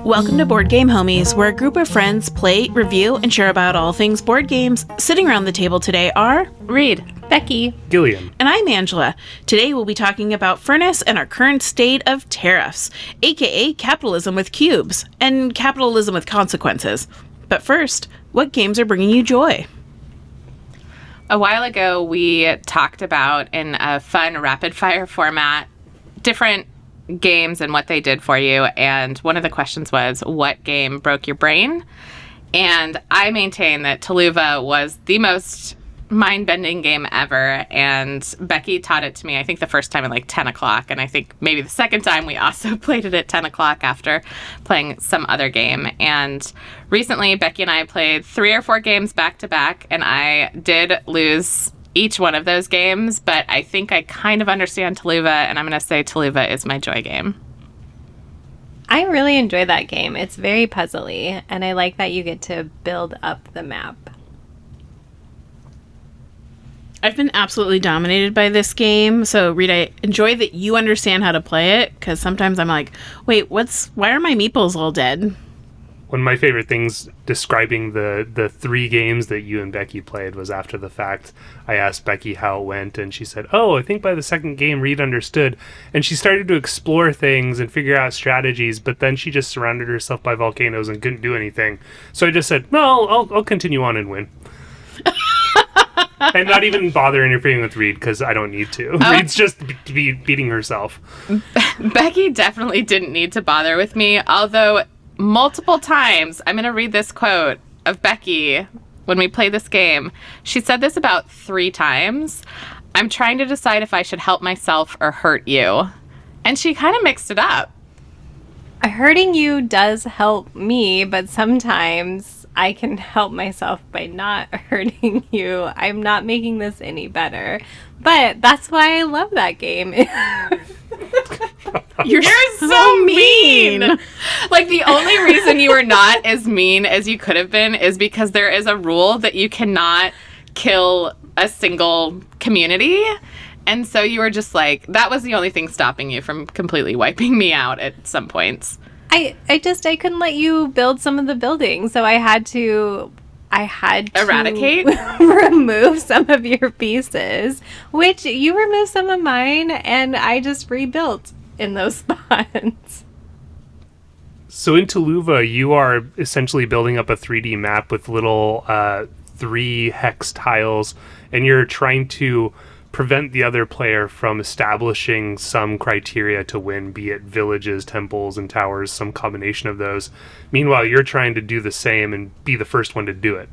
Welcome to Board Game Homies, where a group of friends play, review, and share about all things board games. Sitting around the table today are Reed, Becky, Gillian, and I'm Angela. Today we'll be talking about Furnace and our current state of tariffs, aka capitalism with cubes, and capitalism with consequences. But first, what games are bringing you joy? a while ago we talked about, in a fun rapid-fire format, different games and what they did for you, and one of the questions was, what game broke your brain? And I maintain that Tuluva was the most mind-bending game ever, and Becky taught it to me, I think the first time at like 10 o'clock, and I think maybe the second time we also played it at 10 o'clock after playing some other game. And recently, Becky and I played 3 or 4 games back-to-back, and I did lose each one of those games, but I think I kind of understand Tuluva, and I'm going to say Tuluva is my joy game. I really enjoy that game. It's very puzzly, and I like that you get to build up the map. I've been absolutely dominated by this game. So, Reed, I enjoy that you understand how to play it, because sometimes I'm like, wait, why are my meeples all dead? one of my favorite things describing the 3 games that you and Becky played was, after the fact, I asked Becky how it went, and she said, I think by the second game Reed understood. And she started to explore things and figure out strategies, but then she just surrounded herself by volcanoes and couldn't do anything. So I just said, no, I'll continue on and win. And not even bother interfering with Reed, because I don't need to. Reed's just beating herself. Becky definitely didn't need to bother with me, although multiple times, I'm going to read this quote of Becky when we play this game. She said this about 3 times. I'm trying to decide if I should help myself or hurt you. And she kind of mixed it up. Hurting you does help me, but sometimes I can help myself by not hurting you. I'm not making this any better. But that's why I love that game. You're so mean. Like, the only reason you are not as mean as you could have been is because there is a rule that you cannot kill a single community. And so you were just like, that was the only thing stopping you from completely wiping me out at some points. I couldn't let you build some of the buildings, so I had to eradicate, remove some of your pieces, which you removed some of mine, and I just rebuilt in those spots. So in Tuluva, you are essentially building up a 3D map with little 3 hex tiles, and you're trying to prevent the other player from establishing some criteria to win, be it villages, temples, and towers, some combination of those. Meanwhile, you're trying to do the same and be the first one to do it.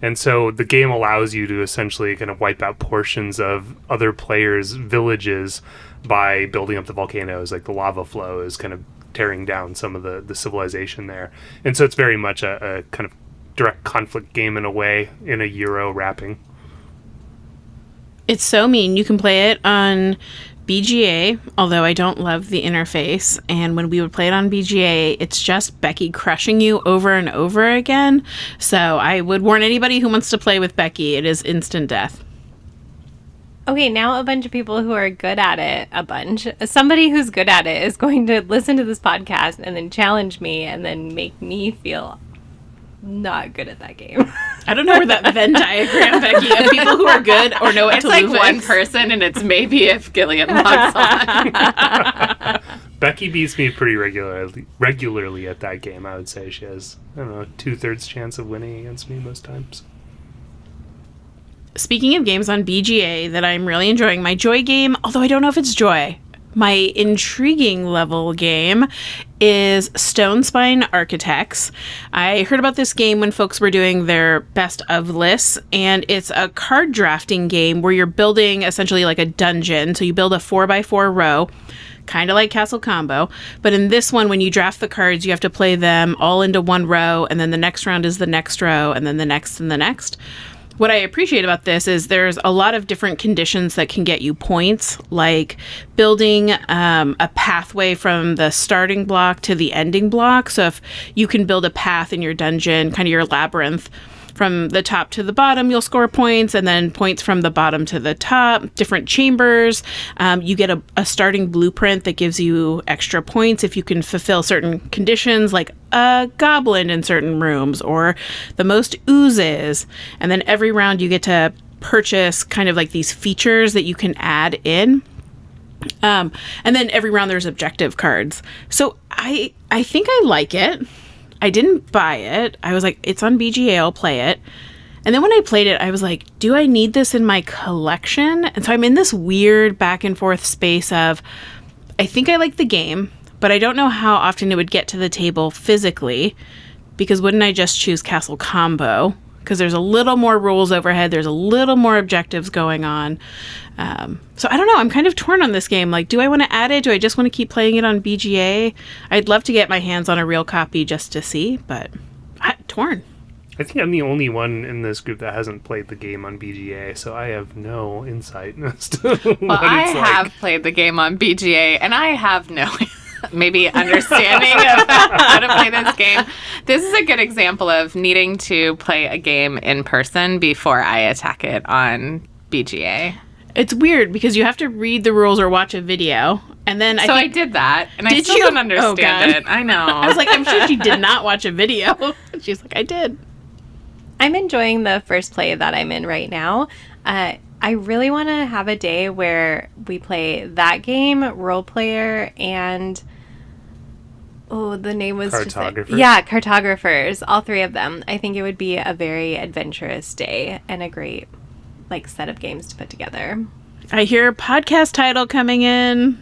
And so the game allows you to essentially kind of wipe out portions of other players' villages by building up the volcanoes. Like, the lava flow is kind of tearing down some of the civilization there. And so it's very much a kind of direct conflict game in a way, in a Euro wrapping. It's so mean. You can play it on BGA, although I don't love the interface. And when we would play it on BGA, it's just Becky crushing you over and over again. So I would warn anybody who wants to play with Becky, it is instant death. Okay, now a bunch of people who are good at it, somebody who's good at it is going to listen to this podcast and then challenge me and then make me feel not good at that game. I don't know where that Venn diagram, Becky, of people who are good or know what it's to like lose one person, and it's maybe if Gillian logs on. Becky beats me pretty regularly at that game. I would say she has, 2/3 chance of winning against me most times. Speaking of games on BGA that I'm really enjoying, my joy game, although I don't know if it's joy, my intriguing level game is Stone Spine Architects. I heard about this game when folks were doing their best of lists, and it's a card drafting game where you're building essentially like a dungeon. So you build a 4x4 row, kind of like Castle Combo. But in this one, when you draft the cards, you have to play them all into one row, and then the next round is the next row, and then the next and the next. What I appreciate about this is there's a lot of different conditions that can get you points, like building a pathway from the starting block to the ending block. So if you can build a path in your dungeon, kind of your labyrinth, from the top to the bottom, you'll score points, and then points from the bottom to the top, different chambers. You get a starting blueprint that gives you extra points if you can fulfill certain conditions, like a goblin in certain rooms or the most oozes. And then every round you get to purchase kind of like these features that you can add in. And then every round there's objective cards. So I think I like it. I didn't buy it. I was like, it's on BGA, I'll play it. And then when I played it, I was like, do I need this in my collection? And so I'm in this weird back and forth space of, I think I like the game, but I don't know how often it would get to the table physically, because wouldn't I just choose Castle Combo? Because there's a little more rules overhead, there's a little more objectives going on. So I don't know, I'm kind of torn on this game. Like, do I want to add it? Do I just want to keep playing it on BGA? I'd love to get my hands on a real copy just to see, but torn. I think I'm the only one in this group that hasn't played the game on BGA, so I have no insight as to what it's like. I have played the game on BGA, and I have no maybe understanding of how to play this game. This is a good example of needing to play a game in person before I attack it on BGA. It's weird because you have to read the rules or watch a video, and then I did that, and I still don't understand it. I know. I was like, I'm sure she did not watch a video. She's like, I did. I'm enjoying the first play that I'm in right now. I really want to have a day where we play that game, Role Player, and the name was Cartographers. Cartographers. All three of them. I think it would be a very adventurous day and a great set of games to put together. I hear a podcast title coming in.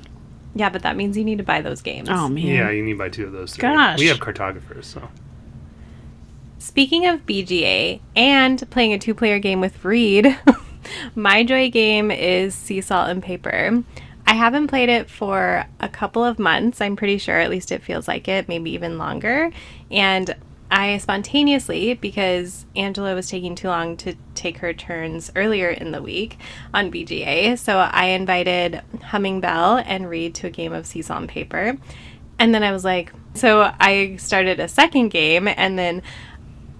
Yeah, but that means you need to buy those games. Oh man. Yeah, you need to buy 2 of those. 3. Gosh. We have cartographers, so. Speaking of BGA and playing a 2-player game with Reed, my joy game is Sea Salt and Paper. I haven't played it for a couple of months, I'm pretty sure, at least it feels like it, maybe even longer. And I spontaneously, because Angela was taking too long to take her turns earlier in the week on BGA, so I invited Humming Bell and Reed to a game of Sea Salt and Paper. And then I was like, so I started a second game, and then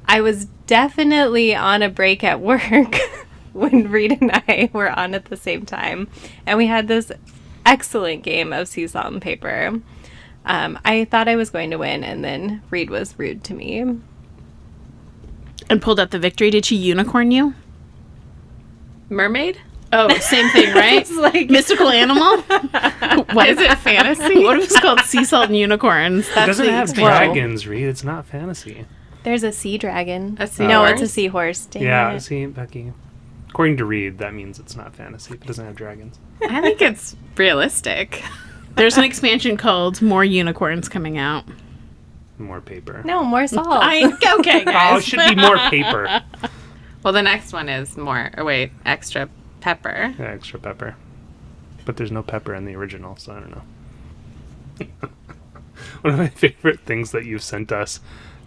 I was definitely on a break at work when Reed and I were on at the same time. And we had this excellent game of Sea Salt and Paper. I thought I was going to win, and then Reed was rude to me. And pulled out the victory. Did she unicorn you? Mermaid? Oh, same thing, right? It's like mystical animal? What Is it fantasy? What if it's called Sea Salt and Unicorns? It That's doesn't the have expansion. dragons, Reed. It's not fantasy. There's a sea dragon. A sea No, horse? it's a seahorse. Dang Yeah, it. see, Becky. According to Reed, that means it's not fantasy. It doesn't have dragons. I think it's realistic. There's an expansion called More Unicorns coming out. More paper. No, more salt. Okay, Oh, guys. it should be more paper. Well, the next one is extra pepper. Yeah, extra pepper. But there's no pepper in the original, so I don't know. One of my favorite things that you've sent us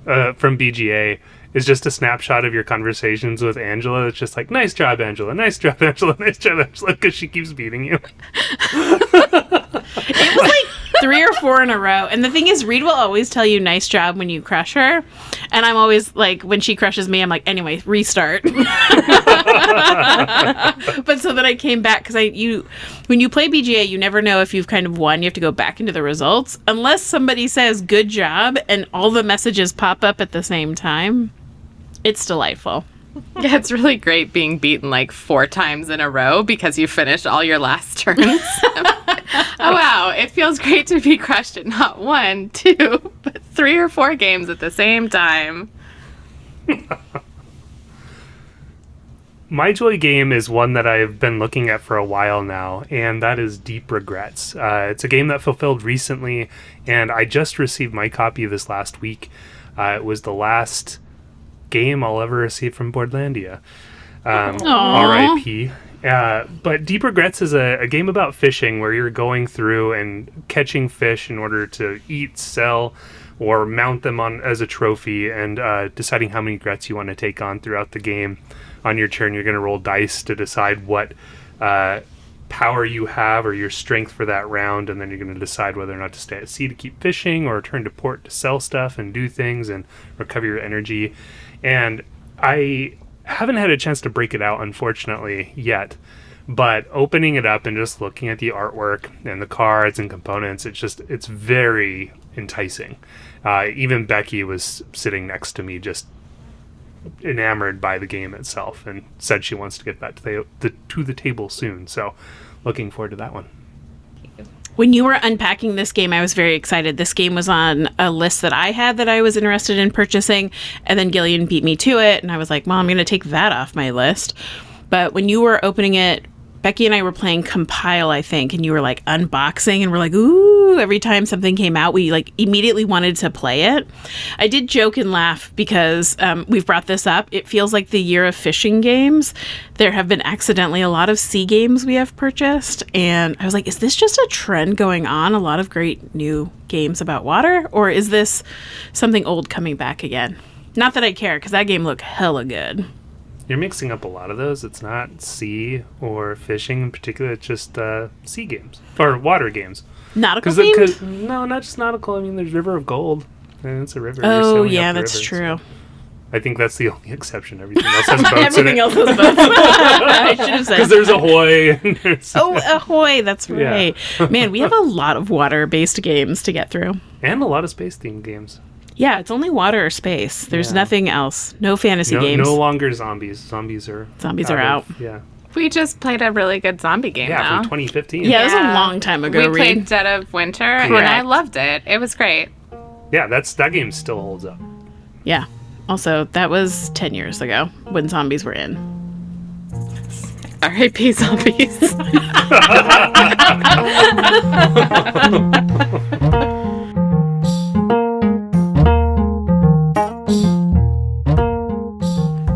from BGA is just a snapshot of your conversations with Angela. It's just like, nice job, Angela. Nice job, Angela. Nice job, Angela, because she keeps beating you. It was like 3 or 4 in a row. And the thing is, Reed will always tell you nice job when you crush her. And I'm always like, when she crushes me, I'm like, anyway, restart. But so then I came back because when you play BGA, you never know if you've kind of won. You have to go back into the results unless somebody says good job and all the messages pop up at the same time. It's delightful. Yeah, it's really great being beaten like 4 times in a row because you finished all your last turns. Oh, wow. It feels great to be crushed at not 1, 2, but 3 or 4 games at the same time. My joy game is one that I've been looking at for a while now, and that is Deep Regrets. It's a game that fulfilled recently, and I just received my copy this last week. It was the last game I'll ever receive from Boardlandia. R.I.P. But Deep Regrets is a game about fishing where you're going through and catching fish in order to eat, sell, or mount them on as a trophy, and deciding how many regrets you want to take on throughout the game. On your turn, you're going to roll dice to decide what power you have or your strength for that round, and then you're going to decide whether or not to stay at sea to keep fishing or return to port to sell stuff and do things and recover your energy. And I haven't had a chance to break it out, unfortunately, yet. But opening it up and just looking at the artwork and the cards and components, it's very enticing. Even Becky was sitting next to me, just enamored by the game itself, and said she wants to get that to the table soon. So, looking forward to that one. When you were unpacking this game, I was very excited. This game was on a list that I had that I was interested in purchasing, and then Gillian beat me to it, and I was like, well, I'm going to take that off my list. But when you were opening it, Becky and I were playing Compile, I think, and you were like unboxing, and we're like, ooh, every time something came out, we like immediately wanted to play it. I did joke and laugh because we've brought this up. It feels like the year of fishing games. There have been accidentally a lot of sea games we have purchased, and I was like, is this just a trend going on? A lot of great new games about water, or is this something old coming back again? Not that I care, because that game looked hella good. You're mixing up a lot of those. It's not sea or fishing in particular. It's just sea games or water games. Nautical themed? No, not just nautical. I mean, there's River of Gold, and it's a river. Oh, yeah, that's true. So I think that's the only exception. Everything else has boats Everything in it. else has boats. I should have said. Because there's Ahoy. And there's Ahoy, that's right. Yeah. Man, we have a lot of water-based games to get through. And a lot of space-themed games. Yeah, it's only water or space. There's Yeah. nothing else. No fantasy games. No longer zombies. Zombies are out. Yeah. We just played a really good zombie game, Yeah, though. from 2015. Yeah, it was a long time ago, We Reed. played Dead of Winter, and I loved it. It was great. Yeah, that game still holds up. Yeah. Also, that was 10 years ago when zombies were in. R.I.P. zombies.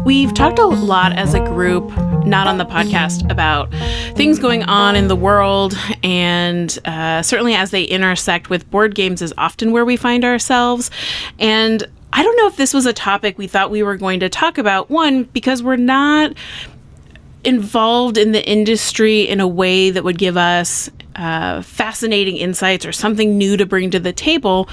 We've talked a lot as a group, not on the podcast, about things going on in the world, and certainly as they intersect with board games is often where we find ourselves. And I don't know if this was a topic we thought we were going to talk about. One, because we're not involved in the industry in a way that would give us fascinating insights or something new to bring to the table.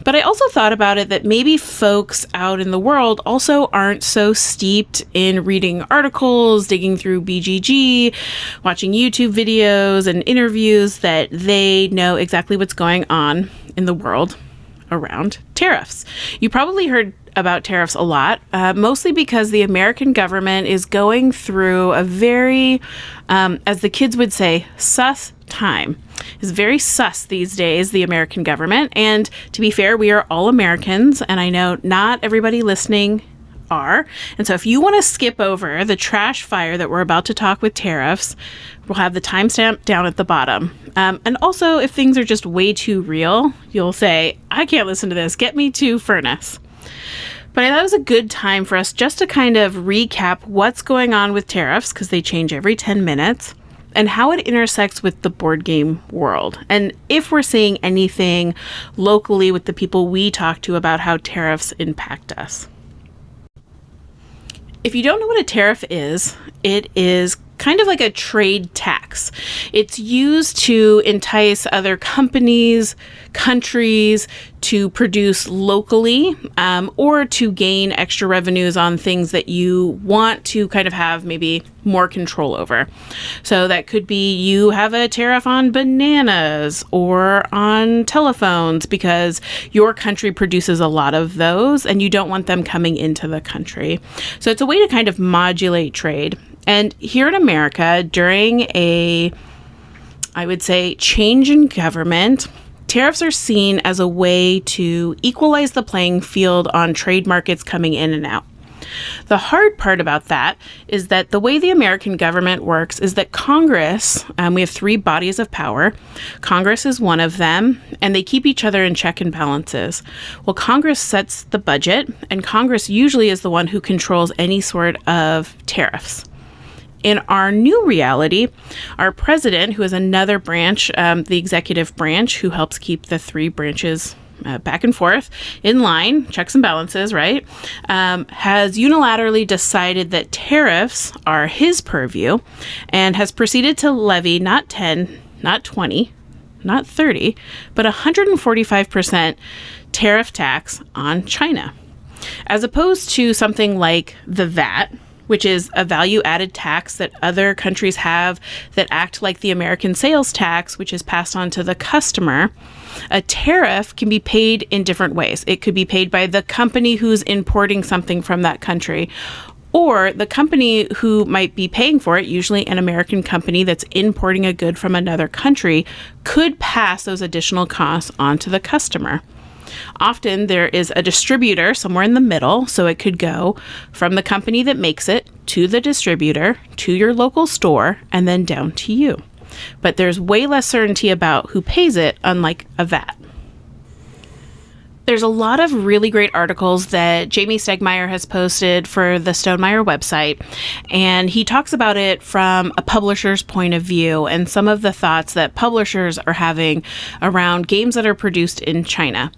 But I also thought about it that maybe folks out in the world also aren't so steeped in reading articles, digging through BGG, watching YouTube videos and interviews, that they know exactly what's going on in the world around tariffs. You probably heard about tariffs a lot, mostly because the American government is going through a very, as the kids would say, sus time. It's very sus these days, the American government. And to be fair, we are all Americans, and I know not everybody listening are. And so if you want to skip over the trash fire that we're about to talk with tariffs, we'll have the timestamp down at the bottom. And also, if things are just way too real, you'll say, I can't listen to this. Get me to Furnace. But I thought it was a good time for us just to kind of recap what's going on with tariffs, because they change every 10 minutes, and how it intersects with the board game world. And if we're seeing anything locally with the people we talk to about how tariffs impact us. If you don't know what a tariff is, it is kind of like a trade tax. It's used to entice other companies, countries to produce locally, or to gain extra revenues on things that you want to kind of have maybe more control over. So that could be you have a tariff on bananas or on telephones because your country produces a lot of those and you don't want them coming into the country. So it's a way to kind of modulate trade. And here in America, during a, I would say, change in government, tariffs are seen as a way to equalize the playing field on trade markets coming in and out. The hard part about that is that the way the American government works is that Congress, we have three bodies of power. Congress is one of them, and they keep each other in check and balances. Well, Congress sets the budget, and Congress usually is the one who controls any sort of tariffs. In our new reality, our president, who is another branch, the executive branch, who helps keep the three branches back and forth in line, checks and balances, right, has unilaterally decided that tariffs are his purview and has proceeded to levy not 10, not 20, not 30, but 145% tariff tax on China. as opposed to something like the VAT, which is a value-added tax that other countries have that act like the American sales tax, which is passed on to the customer. A tariff can be paid in different ways. It could be paid by the company who's importing something from that country, or the company who might be paying for it, usually an American company that's importing a good from another country, could pass those additional costs on to the customer. Often there is a distributor somewhere in the middle, so it could go from the company that makes it to the distributor, to your local store, and then down to you. But there's way less certainty about who pays it, unlike a VAT. There's a lot of really great articles that Jamie Stegmaier has posted for the Stonemaier website, and he talks about it from a publisher's point of view and some of the thoughts that publishers are having around games that are produced in China.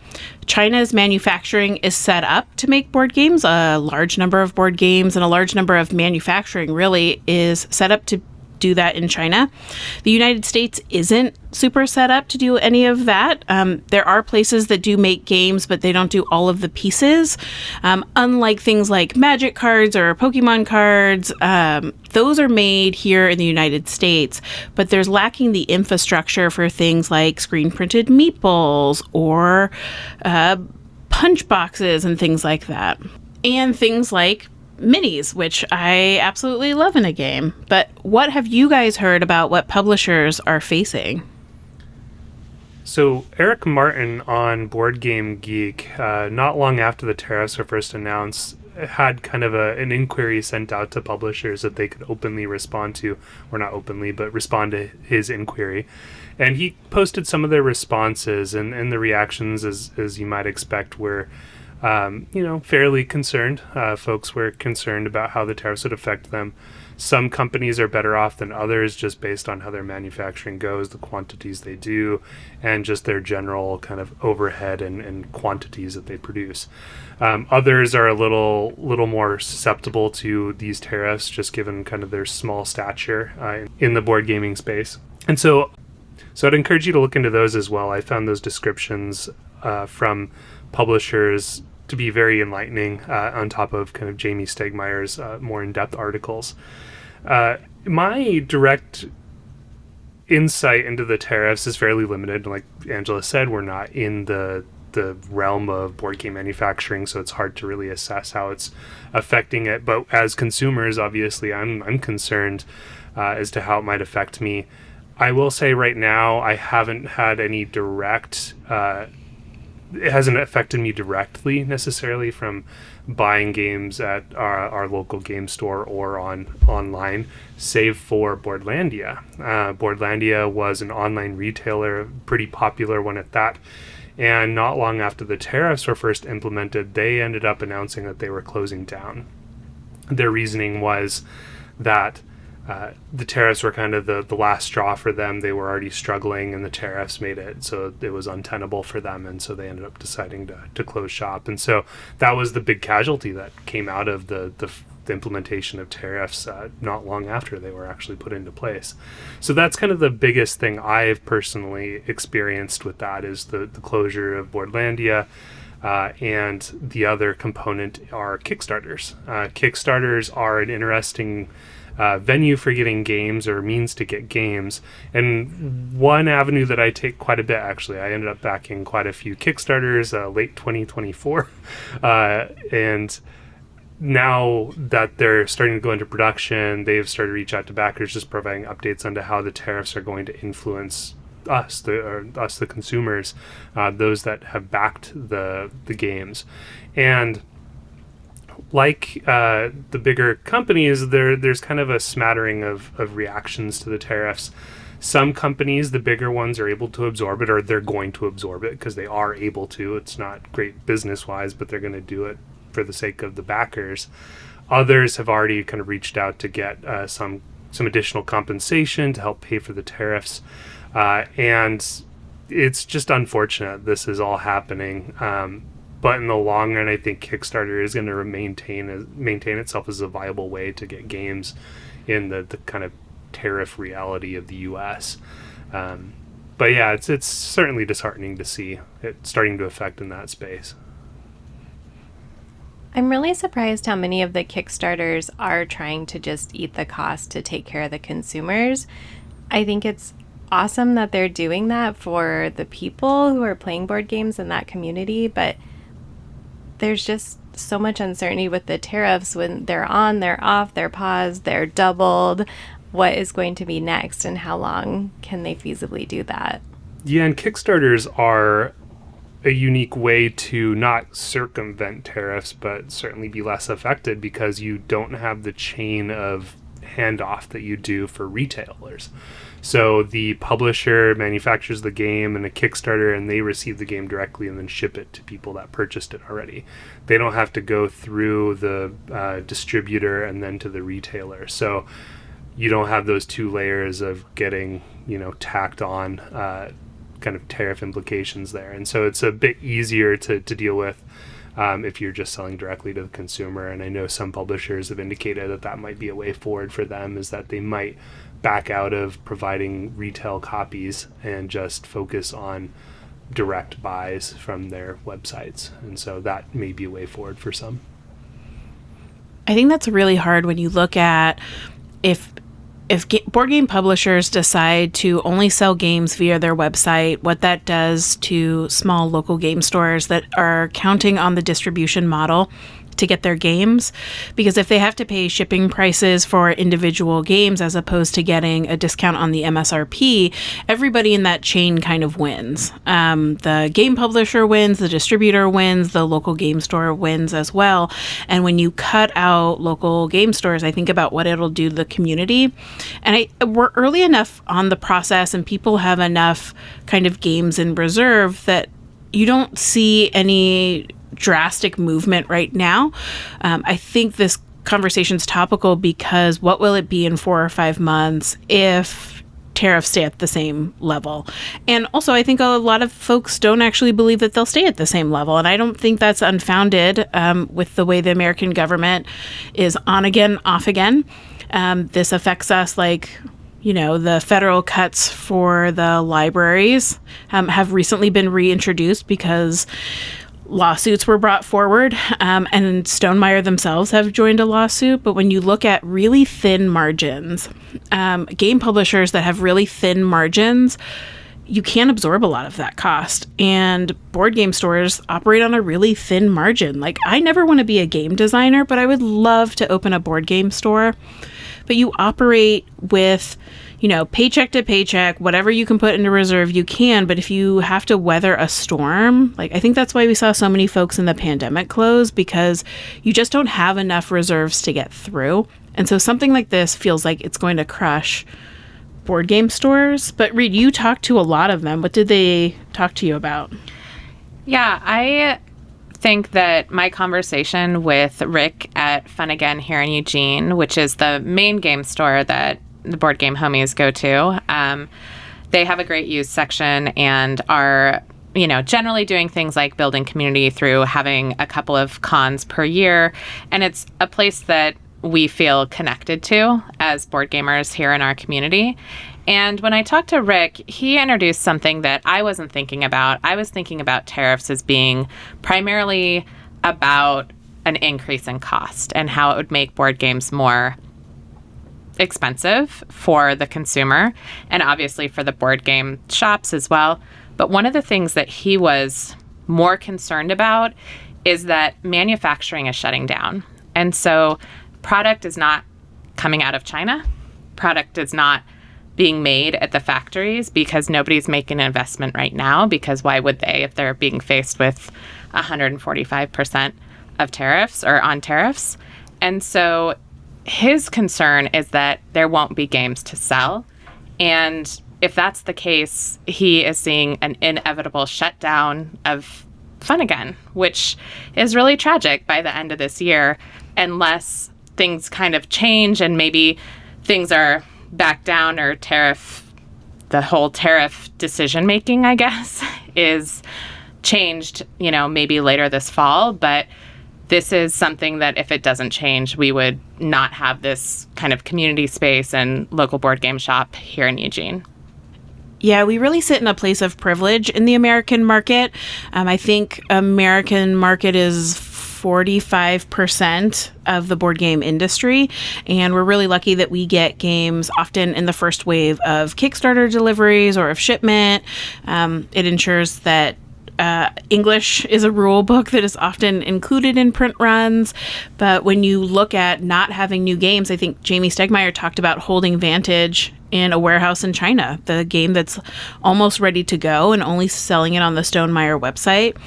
China's manufacturing is set up to make board games. A large number of board games and a large number of manufacturing really is set up to do that in China. The United States isn't super set up to do any of that. There are places that do make games, but they don't do all of the pieces. Unlike things like Magic cards or Pokemon cards, those are made here in the United States, but there's lacking the infrastructure for things like screen printed meatballs or punch boxes and things like that. And things like minis, which I absolutely love in a game. But what have you guys heard about what publishers are facing? So Eric Martin on Board Game Geek, not long after the tariffs were first announced, had kind of an inquiry sent out to publishers that they could openly respond to, or not openly, but respond to his inquiry. And he posted some of their responses, and the reactions, as you might expect, were fairly concerned. Folks were concerned about how the tariffs would affect them. Some companies are better off than others just based on how their manufacturing goes, the quantities they do, and just their general kind of overhead and quantities that they produce. Others are a little more susceptible to these tariffs, just given kind of their small stature in the board gaming space. And so I'd encourage you to look into those as well. I found those descriptions from publishers to be very enlightening, on top of kind of Jamie Stegmaier's more in-depth articles. My direct insight into the tariffs is fairly limited. Like Angela said, we're not in the realm of board game manufacturing, so it's hard to really assess how it's affecting it. But as consumers, obviously, I'm concerned as to how it might affect me. I will say right now, I haven't had any direct it hasn't affected me directly necessarily from buying games at our local game store or online, save for Boardlandia. Boardlandia was an online retailer, pretty popular one at that. And not long after the tariffs were first implemented, they ended up announcing that they were closing down. Their reasoning was that the tariffs were kind of the last straw for them. They were already struggling, and the tariffs made it so it was untenable for them, and so they ended up deciding to close shop. And so that was the big casualty that came out of the implementation of tariffs not long after they were actually put into place. So that's kind of the biggest thing I've personally experienced with that, is the closure of Boardlandia. And the other component are Kickstarters. Kickstarters are an interesting venue for getting games, or means to get games. And one avenue that I take quite a bit, actually, I ended up backing quite a few Kickstarters late 2024. And now that they're starting to go into production, they've started to reach out to backers, just providing updates onto how the tariffs are going to influence us, the consumers, those that have backed the games. And like the bigger companies, there's kind of a smattering of reactions to the tariffs. Some companies, the bigger ones, are able to absorb it, or they're going to absorb it because they are able to. It's not great business-wise, but they're going to do it for the sake of the backers. Others have already kind of reached out to get some additional compensation to help pay for the tariffs. And it's just unfortunate this is all happening. But in the long run, I think Kickstarter is going to maintain itself as a viable way to get games in the kind of tariff reality of the U.S. But yeah, it's certainly disheartening to see it starting to affect in that space. I'm really surprised how many of the Kickstarters are trying to just eat the cost to take care of the consumers. I think it's awesome that they're doing that for the people who are playing board games in that community, but there's just so much uncertainty with the tariffs. When they're on, they're off, they're paused, they're doubled. What is going to be next, and how long can they feasibly do that? Yeah, and Kickstarters are a unique way to not circumvent tariffs, but certainly be less affected because you don't have the chain of handoff that you do for retailers. So the publisher manufactures the game in a Kickstarter, and they receive the game directly and then ship it to people that purchased it already. They don't have to go through the distributor and then to the retailer. So you don't have those two layers of getting, tacked on kind of tariff implications there. And so it's a bit easier to deal with if you're just selling directly to the consumer. And I know some publishers have indicated that might be a way forward for them, is that they might back out of providing retail copies and just focus on direct buys from their websites. And so that may be a way forward for some. I think that's really hard when you look at if board game publishers decide to only sell games via their website, what that does to small local game stores that are counting on the distribution model to get their games. Because if they have to pay shipping prices for individual games as opposed to getting a discount on the MSRP, everybody in that chain kind of wins. The game publisher wins, the distributor wins, the local game store wins as well. And when you cut out local game stores, I think about what it'll do to the community. And we're early enough on the process, and people have enough kind of games in reserve that you don't see any drastic movement right now. I think this conversation's topical because what will it be in 4 or 5 months if tariffs stay at the same level? And also, I think a lot of folks don't actually believe that they'll stay at the same level. And I don't think that's unfounded with the way the American government is on again, off again. This affects us like, the federal cuts for the libraries have recently been reintroduced because lawsuits were brought forward, and Stonemaier themselves have joined a lawsuit. But when you look at really thin margins, game publishers that have really thin margins, you can't absorb a lot of that cost. And board game stores operate on a really thin margin. Like, I never want to be a game designer, but I would love to open a board game store. But you operate with, paycheck to paycheck, whatever you can put into reserve, you can. But if you have to weather a storm, I think that's why we saw so many folks in the pandemic close, because you just don't have enough reserves to get through. And so something like this feels like it's going to crush board game stores. But Reed, you talked to a lot of them. What did they talk to you about? Yeah, I think that my conversation with Rick at Fun Again here in Eugene, which is the main game store that the board game homies go to, they have a great used section and are, generally doing things like building community through having a couple of cons per year. And it's a place that we feel connected to as board gamers here in our community. And when I talked to Rick, he introduced something that I wasn't thinking about. I was thinking about tariffs as being primarily about an increase in cost and how it would make board games more expensive for the consumer and obviously for the board game shops as well. But one of the things that he was more concerned about is that manufacturing is shutting down. And so product is not coming out of China. Product is not being made at the factories because nobody's making an investment right now, because why would they if they're being faced with 145% of tariffs or on tariffs? And so his concern is that there won't be games to sell. And if that's the case, he is seeing an inevitable shutdown of Fun Again, which is really tragic by the end of this year, unless things kind of change and maybe things are back down, or the whole tariff decision making, I guess, is changed, maybe later this fall. But this is something that if it doesn't change, we would not have this kind of community space and local board game shop here in Eugene. Yeah, we really sit in a place of privilege in the American market. I think American market is 45% of the board game industry. And we're really lucky that we get games often in the first wave of Kickstarter deliveries or of shipment. It ensures that English is a rule book that is often included in print runs. But when you look at not having new games, I think Jamie Stegmaier talked about holding Vantage in a warehouse in China, the game that's almost ready to go and only selling it on the Stonemaier website,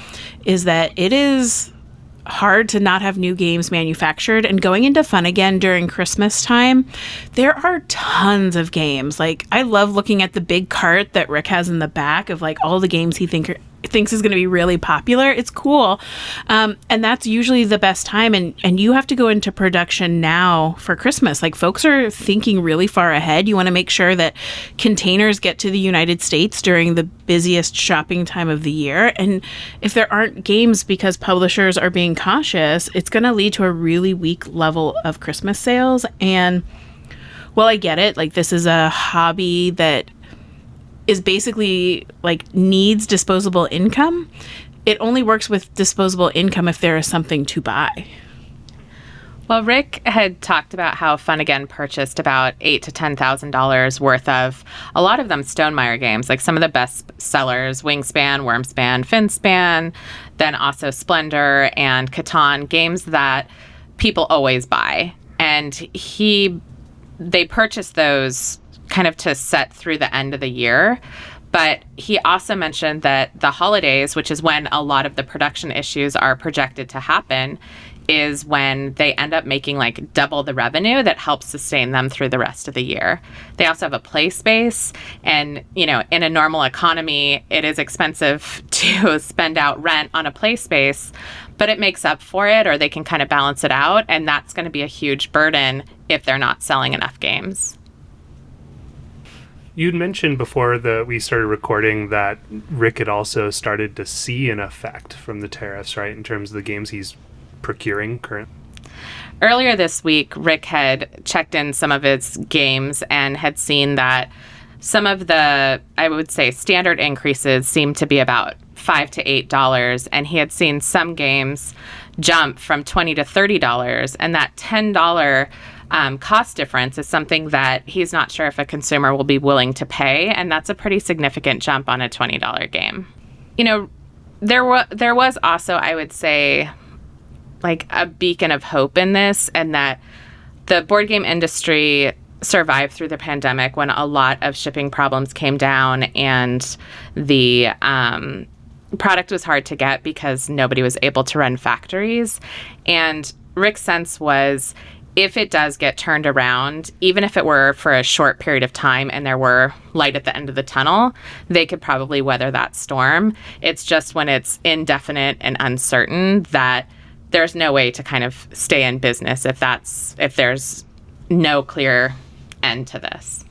is that it is hard to not have new games manufactured. And going into Fun Again during Christmas time, there are tons of games. Like, I love looking at the big cart that Rick has in the back of like all the games he thinks is going to be really popular. It's cool. And that's usually the best time. And you have to go into production now for Christmas. Like, folks are thinking really far ahead. You want to make sure that containers get to the United States during the busiest shopping time of the year. And if there aren't games because publishers are being cautious, it's going to lead to a really weak level of Christmas sales. And well, I get it. Like, this is a hobby that is basically like needs disposable income. It only works with disposable income if there is something to buy. Well, Rick had talked about how Fun Again purchased about $8,000 to $10,000 worth of a lot of them Stonemaier games, like some of the best sellers, Wingspan, Wormspan, Finspan, then also Splendor and Catan, games that people always buy. And they purchased those kind of to set through the end of the year. But he also mentioned that the holidays, which is when a lot of the production issues are projected to happen, is when they end up making like double the revenue that helps sustain them through the rest of the year. They also have a play space, and in a normal economy, it is expensive to spend out rent on a play space, but it makes up for it, or they can kind of balance it out, and that's going to be a huge burden if they're not selling enough games. You'd mentioned before that we started recording that Rick had also started to see an effect from the tariffs, right, in terms of the games he's procuring currently. Earlier this week, Rick had checked in some of his games and had seen that some of the, I would say, standard increases seemed to be about $5 to $8, and he had seen some games jump from $20 to $30, and that $10 cost difference is something that he's not sure if a consumer will be willing to pay, and that's a pretty significant jump on a $20 game. There was also, I would say, like a beacon of hope in this, and that the board game industry survived through the pandemic when a lot of shipping problems came down and the product was hard to get because nobody was able to run factories. And Rick's sense was, if it does get turned around, even if it were for a short period of time and there were light at the end of the tunnel, they could probably weather that storm. It's just when it's indefinite and uncertain that there's no way to kind of stay in business if there's no clear end to this.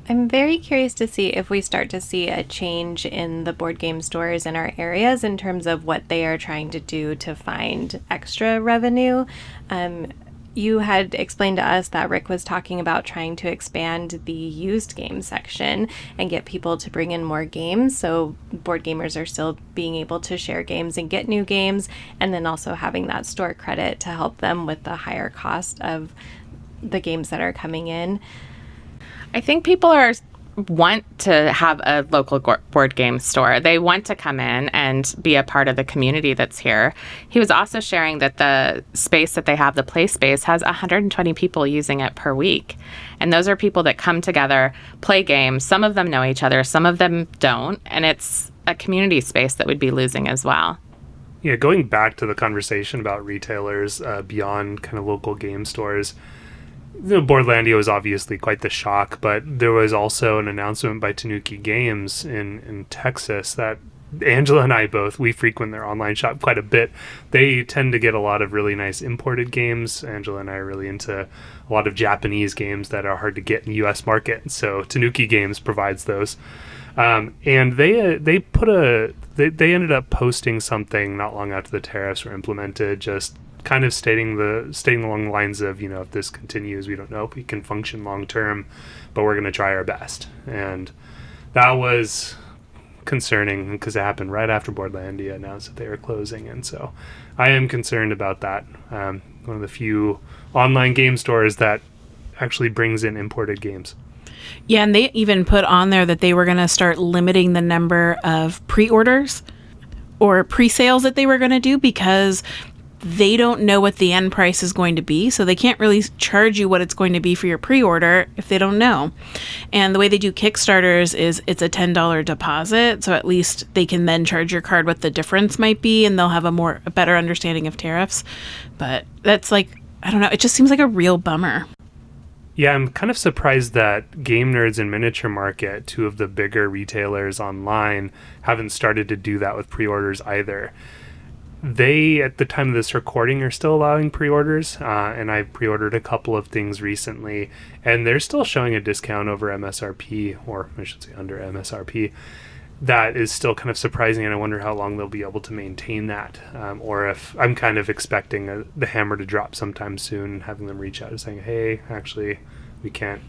I'm very curious to see if we start to see a change in the board game stores in our areas in terms of what they are trying to do to find extra revenue. You had explained to us that Rick was talking about trying to expand the used game section and get people to bring in more games, so board gamers are still being able to share games and get new games, and then also having that store credit to help them with the higher cost of the games that are coming in. I think people want to have a local board game store. They want to come in and be a part of the community that's here. He was also sharing that the space that they have, the play space, has 120 people using it per week. And those are people that come together, play games. Some of them know each other, some of them don't. And it's a community space that would be losing as well. Yeah, going back to the conversation about retailers beyond kind of local game stores, Boardlandia was obviously quite the shock, but there was also an announcement by Tanuki Games in Texas that Angela and I we frequent their online shop quite a bit. They tend to get a lot of really nice imported games. Angela and I are really into a lot of Japanese games that are hard to get in the U.S. market, so Tanuki Games provides those. And they ended up posting something not long after the tariffs were implemented, just kind of stating along the lines of, if this continues, we don't know if we can function long term, but we're going to try our best. And that was concerning because it happened right after Boardlandia announced that they were closing, and so I am concerned about that. One of the few online game stores that actually brings in imported games. Yeah, and they even put on there that they were going to start limiting the number of pre-orders or pre-sales that they were going to do because they don't know what the end price is going to be. So they can't really charge you what it's going to be for your pre-order if they don't know. And the way they do Kickstarters is it's a $10 deposit. So at least they can then charge your card what the difference might be, and they'll have a better understanding of tariffs. But that's like, I don't know, it just seems like a real bummer. Yeah, I'm kind of surprised that Game Nerds and Miniature Market, two of the bigger retailers online, haven't started to do that with pre-orders either. They, at the time of this recording, are still allowing pre-orders, and I pre-ordered a couple of things recently, and they're still showing a discount over MSRP, or I should say under MSRP. That is still kind of surprising, and I wonder how long they'll be able to maintain that, or if I'm kind of expecting the hammer to drop sometime soon, having them reach out and saying, hey, actually, we can't,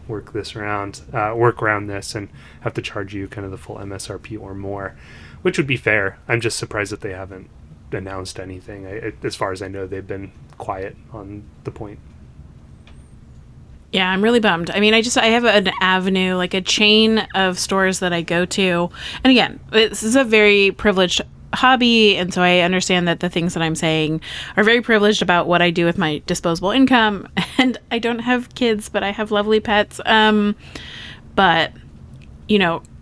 work around this and have to charge you kind of the full MSRP or more, which would be fair. I'm just surprised that they haven't announced anything. As far as I know, they've been quiet on the point. Yeah, I'm really bummed. I mean, I have an avenue, like a chain of stores that I go to. And again, this is a very privileged hobby. And so I understand that the things that I'm saying are very privileged about what I do with my disposable income. And I don't have kids, but I have lovely pets. But,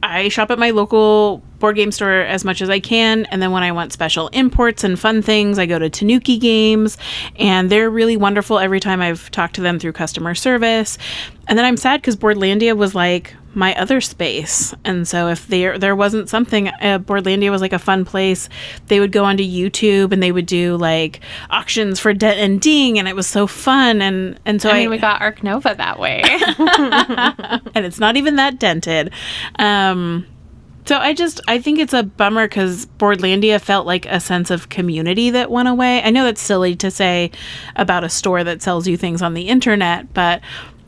I shop at my local board game store as much as I can. And then when I want special imports and fun things, I go to Tanuki Games, and they're really wonderful every time I've talked to them through customer service. And then I'm sad because Boardlandia was like my other space. And so if there wasn't something, Boardlandia was like a fun place. They would go onto YouTube and they would do like auctions for Dent and Ding, and it was so fun. And so we got Arc Nova that way. And it's not even that dented. So I think it's a bummer because Boardlandia felt like a sense of community that went away. I know that's silly to say about a store that sells you things on the internet, but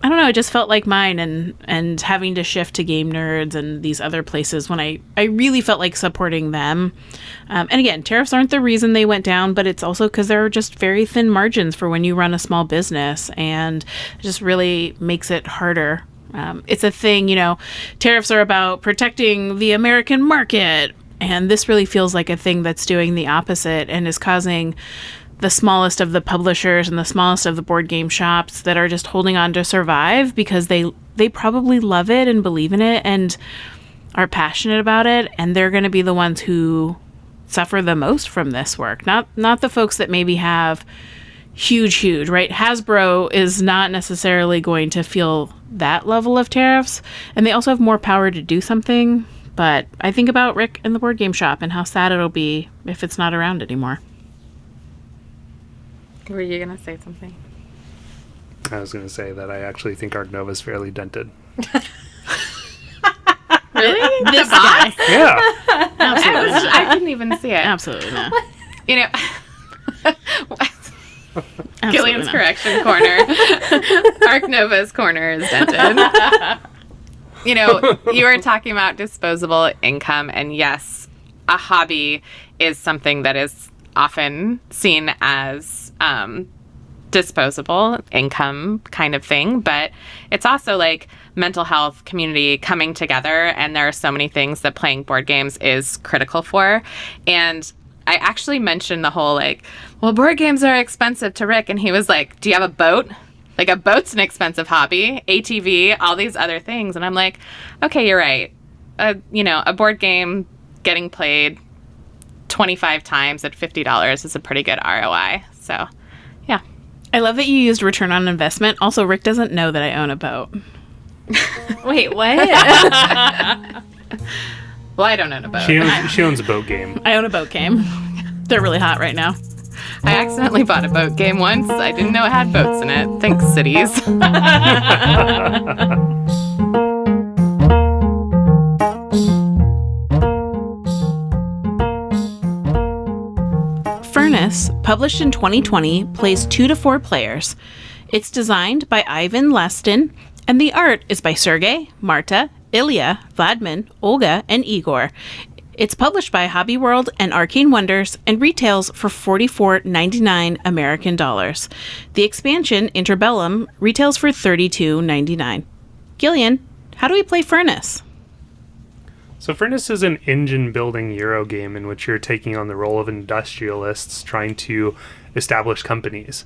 I don't know, it just felt like mine, and having to shift to Game Nerds and these other places when I really felt like supporting them. And again, tariffs aren't the reason they went down, but it's also because there are just very thin margins for when you run a small business, and it just really makes it harder. It's a thing, tariffs are about protecting the American market, and this really feels like a thing that's doing the opposite and is causing the smallest of the publishers and the smallest of the board game shops that are just holding on to survive because they probably love it and believe in it and are passionate about it, and they're going to be the ones who suffer the most from this work, not the folks that maybe have huge, right? Hasbro is not necessarily going to feel that level of tariffs, and they also have more power to do something. But I think about Rick and the board game shop and how sad it'll be if it's not around anymore. Were you going to say something? I was going to say that I actually think Arc Nova is fairly dented. Really? This guy. Yeah. Absolutely not. I couldn't even see it. Absolutely not. Gillian's not. correction corner. Arc Nova's corner is dented. You were talking about disposable income, and yes, a hobby is something that is often seen as disposable income kind of thing, but it's also like mental health, community coming together, and there are so many things that playing board games is critical for. And I actually mentioned the whole board games are expensive to Rick, and he was like, do you have a boat? Like, a boat's an expensive hobby, ATV, all these other things. And I'm like, okay, you're right. A board game getting played 25 times at $50 is a pretty good ROI. So, yeah. I love that you used return on investment. Also, Rick doesn't know that I own a boat. Wait, what? Well, I don't own a boat. She owns a boat game. I own a boat game. They're really hot right now. I accidentally bought a boat game once. I didn't know it had boats in it. Thanks, cities. Furnace, published in 2020, plays 2 to 4 players. It's designed by Ivan Lestin, and the art is by Sergey, Marta, Ilya, Vladimir, Olga, and Igor. It's published by Hobby World and Arcane Wonders and retails for $44.99 American dollars. The expansion, Interbellum, retails for $32.99. Gillian, how do we play Furnace? So Furnace is an engine-building Euro game in which you're taking on the role of industrialists trying to establish companies.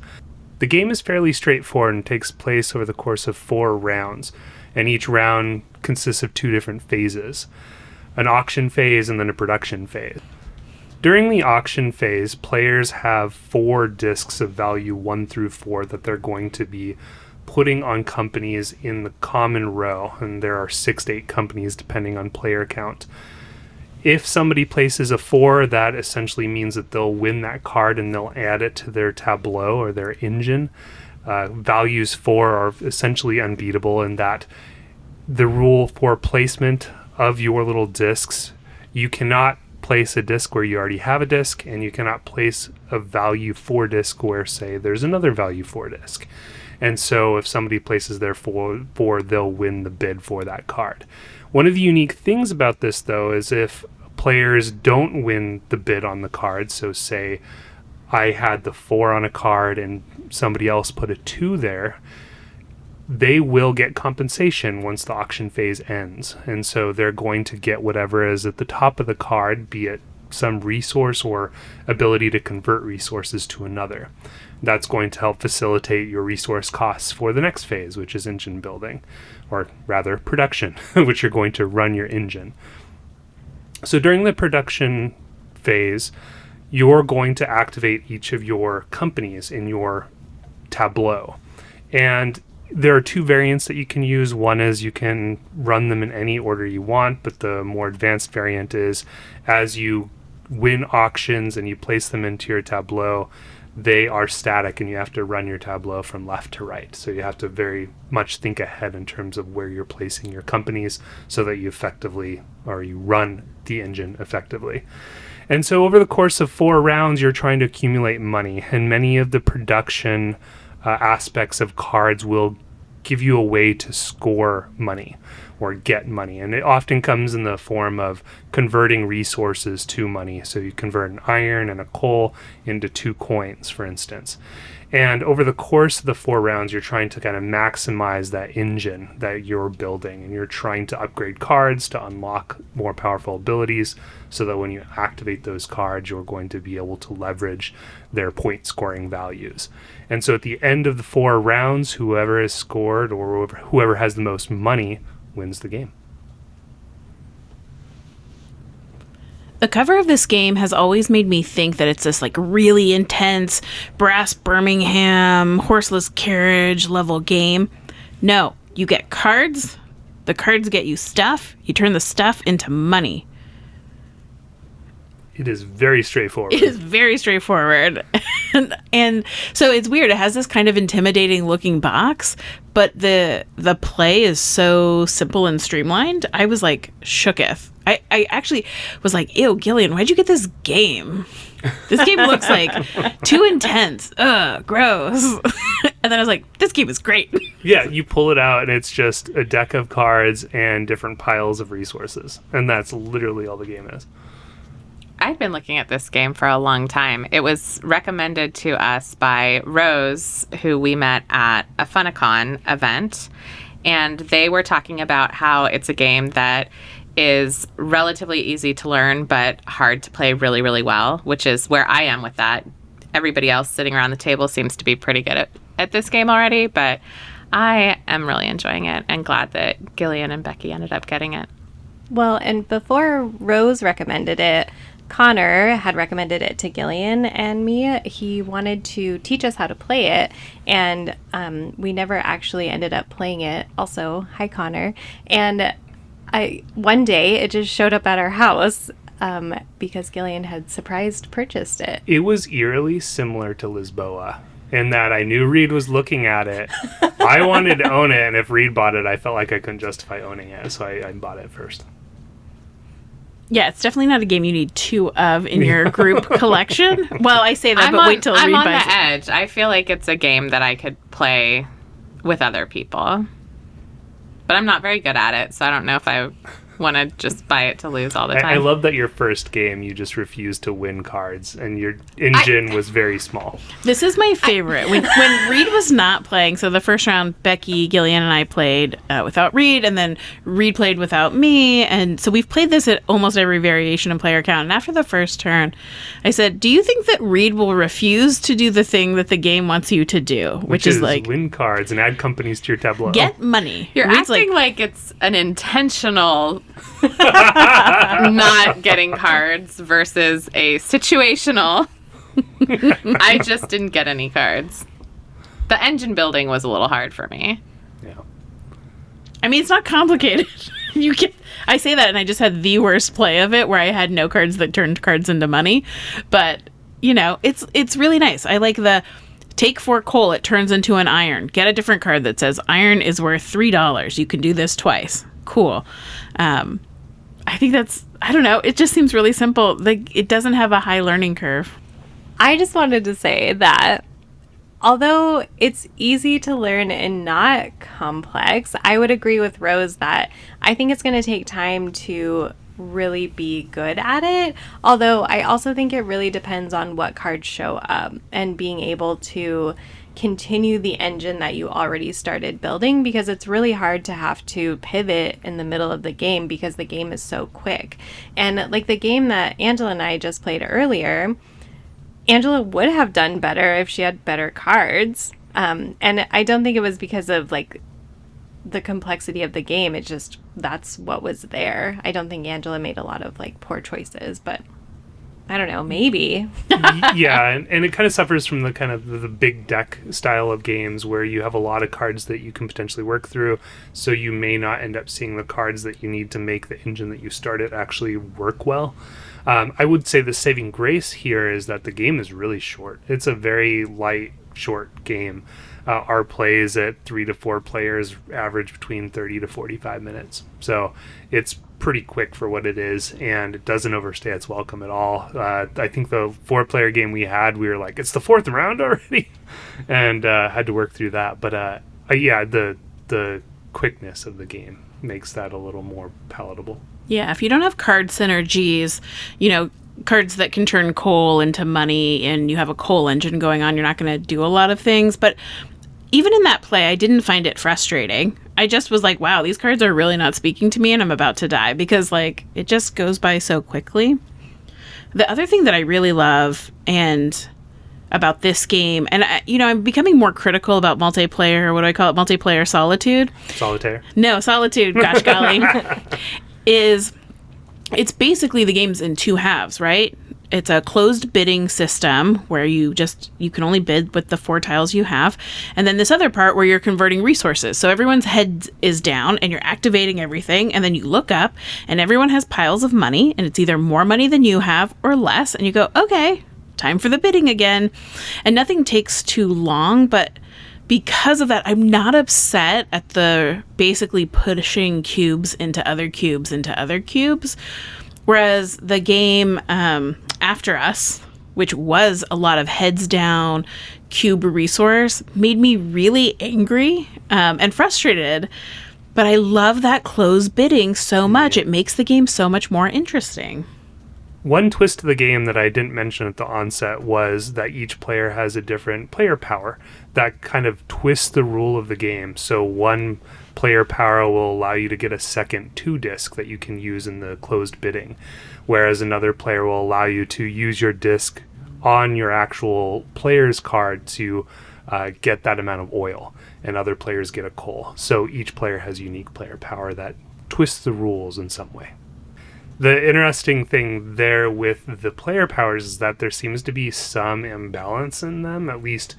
The game is fairly straightforward and takes place over the course of 4 rounds, and each round consists of 2 different phases, an auction phase and then a production phase. During the auction phase, players have 4 discs of value 1 through 4 that they're going to be putting on companies in the common row, and there are 6 to 8 companies depending on player count. If somebody places a 4, that essentially means that they'll win that card and they'll add it to their tableau or their engine. Values 4 are essentially unbeatable in that the rule for placement of your little discs, you cannot place a disc where you already have a disc, and you cannot place a value 4 disc where, say, there's another value 4 disc. And so if somebody places their 4, they'll win the bid for that card. One of the unique things about this, though, is if players don't win the bid on the card, so say I had the 4 on a card and somebody else put a 2 there, they will get compensation once the auction phase ends. And so they're going to get whatever is at the top of the card, be it some resource or ability to convert resources to another. That's going to help facilitate your resource costs for the next phase, which is engine building, or rather production, which you're going to run your engine. So during the production phase, you're going to activate each of your companies in your tableau. And there are 2 variants that you can use. One is you can run them in any order you want, but the more advanced variant is as you win auctions and you place them into your tableau, they are static and you have to run your tableau from left to right. So you have to very much think ahead in terms of where you're placing your companies so that you effectively, or you run the engine effectively. And so over the course of 4 rounds, you're trying to accumulate money, and many of the production aspects of cards will give you a way to score money or get money. And it often comes in the form of converting resources to money. So you convert an iron and a coal into 2 coins, for instance. And over the course of the 4 rounds, you're trying to kind of maximize that engine that you're building. And you're trying to upgrade cards to unlock more powerful abilities so that when you activate those cards, you're going to be able to leverage their point scoring values. And so at the end of the 4 rounds, whoever has scored or whoever has the most money wins the game. The cover of this game has always made me think that it's this like really intense brass Birmingham horseless carriage level game. No, you get cards. The cards get you stuff. You turn the stuff into money. It is very straightforward. It is very straightforward. and so it's weird. It has this kind of intimidating looking box, but the play is so simple and streamlined. I was like shooketh. I actually was like, ew, Gillian, why'd you get this game? This game looks like too intense. Ugh, gross. And then I was like, this game is great. Yeah, you pull it out and it's just a deck of cards and different piles of resources. And that's literally all the game is. I'd been looking at this game for a long time. It was recommended to us by Rose, who we met at a Funicon event. And they were talking about how it's a game that is relatively easy to learn, but hard to play really, really well, which is where I am with that. Everybody else sitting around the table seems to be pretty good at this game already, but I am really enjoying it and glad that Gillian and Becky ended up getting it. Well, and before Rose recommended it, Connor had recommended it to Gillian and me. He wanted to teach us how to play it, and we never actually ended up playing it. Also, hi, Connor. And one day it just showed up at our house because Gillian had surprised purchased it. It was eerily similar to Lisboa in that I knew Reed was looking at it. I wanted to own it, and if Reed bought it, I felt like I couldn't justify owning it, so I bought it first. Yeah, it's definitely not a game you need 2 of in your group collection. Well, I say that, wait till I'm Reed on buys the it. edge. I feel like it's a game that I could play with other people. but I'm not very good at it, so I don't know if I want to just buy it to lose all the time. I love that your first game you just refused to win cards and your engine was very small. This is my favorite. When Reed was not playing, so the first round, Becky, Gillian, and I played without Reed, and then Reed played without me. And so we've played this at almost every variation of player count. And after the first turn, I said, do you think that Reed will refuse to do the thing that the game wants you to do? Which is like win cards and add companies to your tableau. Get money. You're Reed's acting like it's an intentional not getting cards versus a situational I just didn't get any cards. The engine building was a little hard for me. Yeah. I mean, it's not complicated. I say that and I just had the worst play of it where I had no cards that turned cards into money. But, it's really nice. I like the take 4 coal, it turns into an iron. Get a different card that says iron is worth $3. You can do this twice. Cool. I think I don't know. It just seems really simple. Like, it doesn't have a high learning curve. I just wanted to say that although it's easy to learn and not complex, I would agree with Rose that I think it's going to take time to really be good at it. Although I also think it really depends on what cards show up and being able to continue the engine that you already started building, because it's really hard to have to pivot in the middle of the game because the game is so quick. And like the game that Angela and I just played earlier, Angela would have done better if she had better cards. And I don't think it was because of like the complexity of the game. It just, that's what was there. I don't think Angela made a lot of like poor choices, but I don't know, maybe. Yeah, and it kind of suffers from the kind of the big deck style of games where you have a lot of cards that you can potentially work through, so you may not end up seeing the cards that you need to make the engine that you started actually work well. I would say the saving grace here is that the game is really short. It's a very light, short game. Our plays at 3 to 4 players average between 30 to 45 minutes. So it's pretty quick for what it is, and it doesn't overstay its welcome at all. I think the 4-player game we had, we were like, it's the 4th round already, and had to work through that. But yeah, the quickness of the game makes that a little more palatable. Yeah, if you don't have card synergies, cards that can turn coal into money, and you have a coal engine going on, you're not going to do a lot of things. But even in that play, I didn't find it frustrating. I just was like, wow, these cards are really not speaking to me and I'm about to die, because like it just goes by so quickly. The other thing that I really love and about this game, and I'm becoming more critical about multiplayer, what do I call it? Multiplayer solitude? Solitaire? No, solitude, gosh golly. Is it's basically the game's in 2 halves, right? It's a closed bidding system where you can only bid with the 4 tiles you have. And then this other part where you're converting resources. So everyone's head is down and you're activating everything. And then you look up and everyone has piles of money, and it's either more money than you have or less. And you go, okay, time for the bidding again. And nothing takes too long, but because of that, I'm not upset at the basically pushing cubes into other cubes into other cubes. Whereas the game After Us, which was a lot of heads down cube resource, made me really angry and frustrated. But I love that closed bidding so much. It makes the game so much more interesting. One twist to the game that I didn't mention at the onset was that each player has a different player power that kind of twists the rule of the game. So one player power will allow you to get a second 2-disc that you can use in the closed bidding, whereas another player will allow you to use your disc on your actual player's card to get that amount of oil, and other players get a coal. So each player has unique player power that twists the rules in some way. The interesting thing there with the player powers is that there seems to be some imbalance in them, at least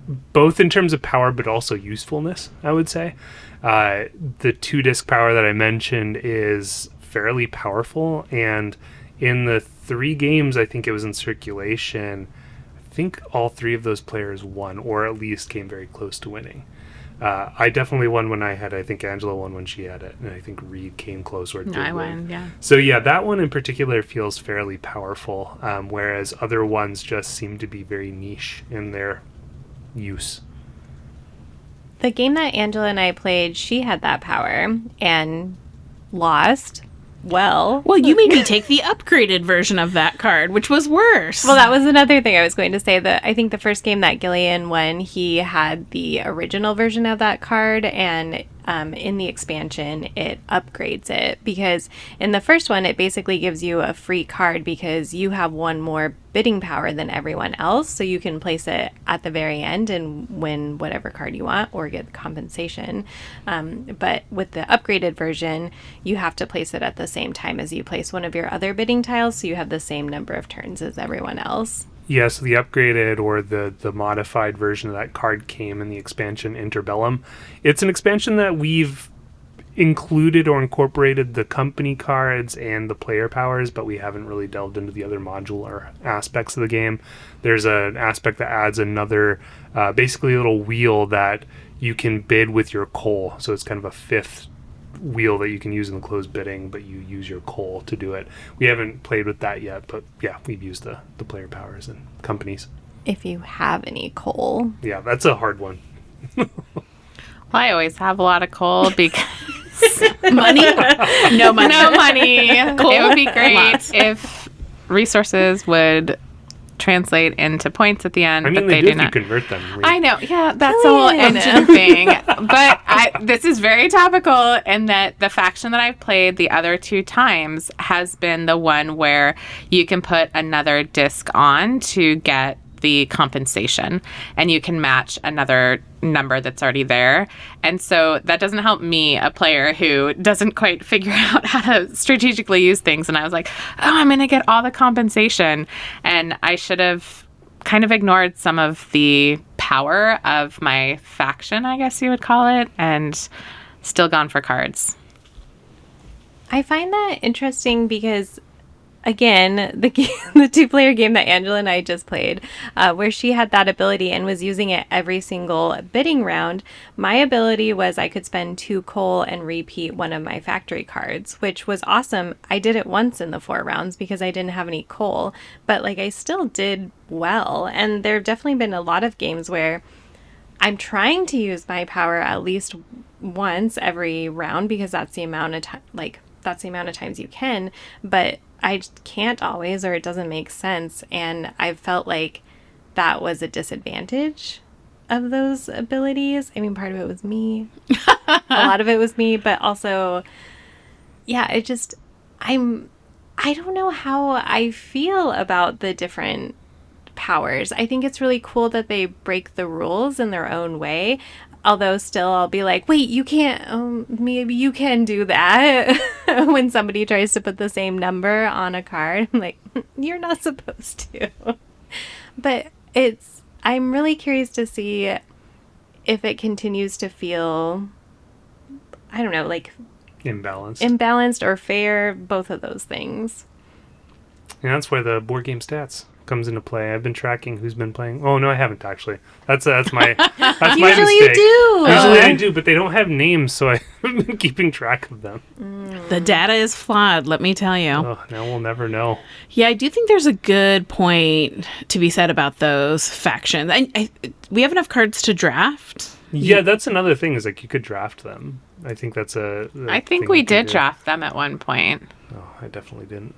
both in terms of power but also usefulness, I would say. The 2-disc power that I mentioned is fairly powerful, and in the 3 games I think it was in circulation, I think all 3 of those players won, or at least came very close to winning. I definitely won when I had it. I think Angela won when she had it, and I think Reed came close or did I win. won, yeah. So yeah, that one in particular feels fairly powerful, whereas other ones just seem to be very niche in their use. The game that Angela and I played, she had that power and lost. Well, you made me take the upgraded version of that card, which was worse. Well, that was another thing I was going to say. That I think the first game that Gillian won, he had the original version of that card, and in the expansion, it upgrades it. Because in the first one, it basically gives you a free card because you have one more bidding power than everyone else. So you can place it at the very end and win whatever card you want or get compensation. But with the upgraded version, you have to place it at the same time as you place one of your other bidding tiles. So you have the same number of turns as everyone else. Yeah, so the upgraded or the modified version of that card came in the expansion Interbellum. It's an expansion that we've included or incorporated the company cards and the player powers, but we haven't really delved into the other modular aspects of the game. There's an aspect that adds another, basically a little wheel that you can bid with your coal. So it's kind of a fifth wheel that you can use in the closed bidding, but you use your coal to do it. We haven't played with that yet, but yeah, we've used the player powers and companies. If you have any coal. Yeah, that's a hard one. Well, I always have a lot of coal because money? No money. no money. Coal? It would be great Lots. if resources would translate into points at the end, I mean, but they they do do if you not. convert them. I know, yeah, that's the whole Gillian. engine thing. But this is very topical in that the faction that I've played the other 2 times has been the one where you can put another disc on to get the compensation, and you can match another number that's already there. And so that doesn't help me, a player who doesn't quite figure out how to strategically use things. And I was like, oh, I'm going to get all the compensation. And I should have kind of ignored some of the power of my faction, I guess you would call it, and still gone for cards. I find that interesting because, again, the 2-player game that Angela and I just played, where she had that ability and was using it every single bidding round, my ability was I could spend 2 coal and repeat one of my factory cards, which was awesome. I did it once in the 4 rounds because I didn't have any coal, but like I still did well. And there have definitely been a lot of games where I'm trying to use my power at least once every round because that's the amount of time, that's the amount of times you can, but I just can't always, or it doesn't make sense. And I've felt like that was a disadvantage of those abilities. I mean, part of it was me. A lot of it was me, but also, yeah, I don't know how I feel about the different powers. I think it's really cool that they break the rules in their own way. Although still I'll be like, wait, you can't, maybe you can do that. When somebody tries to put the same number on a card, I'm like, you're not supposed to. But I'm really curious to see if it continues to feel, I don't know, like imbalanced or fair, both of those things. And that's where the board game stats comes into play. I've been tracking who's been playing. Oh no, I haven't actually. That's my my Usually mistake. you do. Usually I do, but they don't have names, so I haven't been keeping track of them. The data is flawed, let me tell you. Oh, now we'll never know. Yeah, I do think there's a good point to be said about those factions. We have enough cards to draft. Yeah, that's another thing. Is like you could draft them. I think that's I think we did draft them at one point. Oh, I definitely didn't.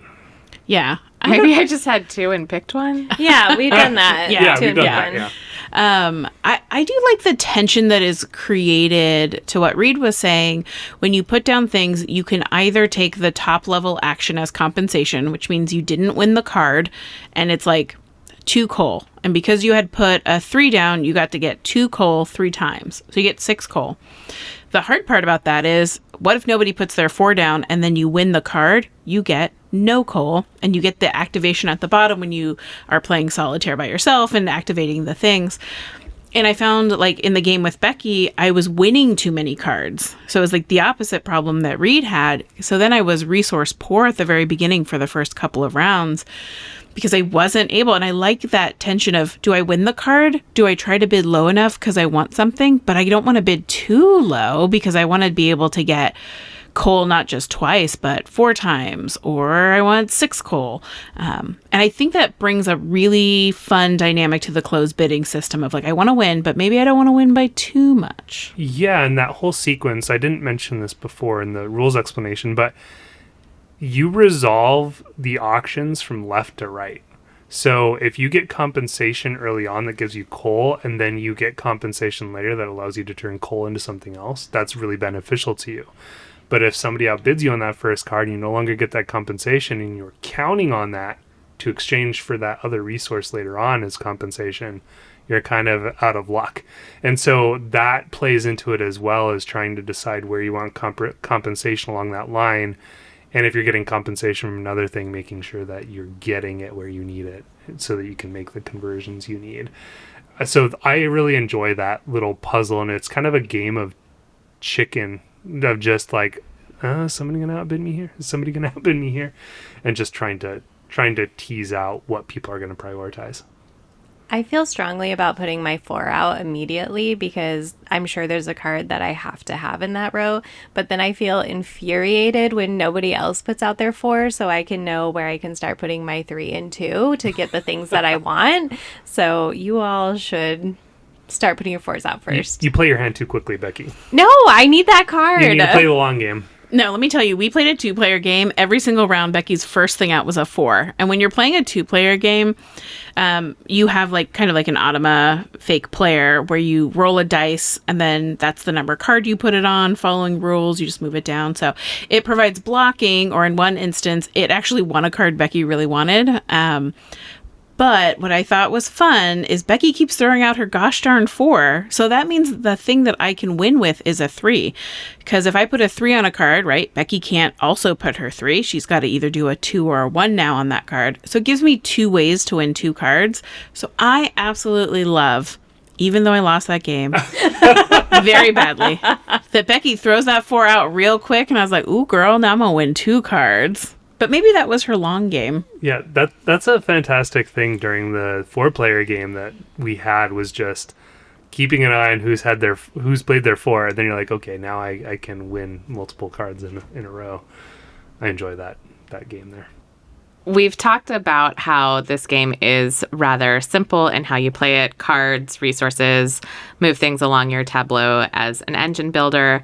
Yeah. Maybe I just had 2 and picked one. Yeah, we've done that. Yeah, too, we've done yeah. that. Yeah. I do like the tension that is created to what Reed was saying. When you put down things, you can either take the top level action as compensation, which means you didn't win the card, and it's like 2 coal. And because you had put a 3 down, you got to get 2 coal 3 times. So you get 6 coal. The hard part about that is, what if nobody puts their 4 down and then you win the card? You get no coal, and you get the activation at the bottom when you are playing solitaire by yourself and activating the things. And I found, like, in the game with Becky, I was winning too many cards. So it was like the opposite problem that Reed had. So then I was resource poor at the very beginning for the first couple of rounds because I wasn't able. And I like that tension of, do I win the card? Do I try to bid low enough because I want something? But I don't want to bid too low because I want to be able to get coal not just twice, but 4 times, or I want 6 coal. And I think that brings a really fun dynamic to the closed bidding system of like, I want to win, but maybe I don't want to win by too much. Yeah, and that whole sequence, I didn't mention this before in the rules explanation, but you resolve the auctions from left to right. So if you get compensation early on that gives you coal, and then you get compensation later that allows you to turn coal into something else, that's really beneficial to you. But if somebody outbids you on that first card and you no longer get that compensation and you're counting on that to exchange for that other resource later on as compensation, you're kind of out of luck. And so that plays into it as well as trying to decide where you want compensation along that line. And if you're getting compensation from another thing, making sure that you're getting it where you need it so that you can make the conversions you need. So I really enjoy that little puzzle, and it's kind of a game of chicken, of just like, is somebody going to outbid me here? Is somebody going to outbid me here? And just trying to tease out what people are going to prioritize. I feel strongly about putting my 4 out immediately because I'm sure there's a card that I have to have in that row. But then I feel infuriated when nobody else puts out their 4, so I can know where I can start putting my 3 and 2 to get the things that I want. So you all should start putting your 4s out first. You play your hand too quickly, Becky. No, I need that card. You need to play the long game. No, let me tell you, we played a 2-player game. Every single round, Becky's first thing out was a 4. And when you're playing a 2-player game, you have like kind of like an automa fake player where you roll a dice and then that's the number card you put it on. Following rules, you just move it down. So it provides blocking, or in one instance, it actually won a card Becky really wanted. But what I thought was fun is Becky keeps throwing out her gosh darn 4. So that means the thing that I can win with is a 3. Because if I put a 3 on a card, right, Becky can't also put her 3. She's got to either do a 2 or a 1 now on that card. So it gives me 2 ways to win 2 cards. So I absolutely love, even though I lost that game very badly, that Becky throws that 4 out real quick. And I was like, ooh, girl, now I'm going to win 2 cards. But maybe that was her long game. Yeah, that's a fantastic thing during the 4-player game that we had, was just keeping an eye on who's played their 4, and then you're like, okay, now I can win multiple cards in a row. I enjoy that game there. We've talked about how this game is rather simple and how you play it: cards, resources, move things along your tableau as an engine builder,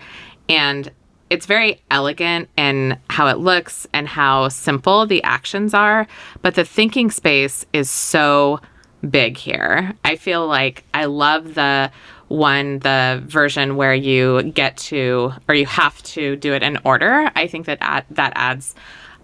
and it's very elegant in how it looks and how simple the actions are, but the thinking space is so big here. I feel like I love the version where you get to, or you have to do it in order. I think that adds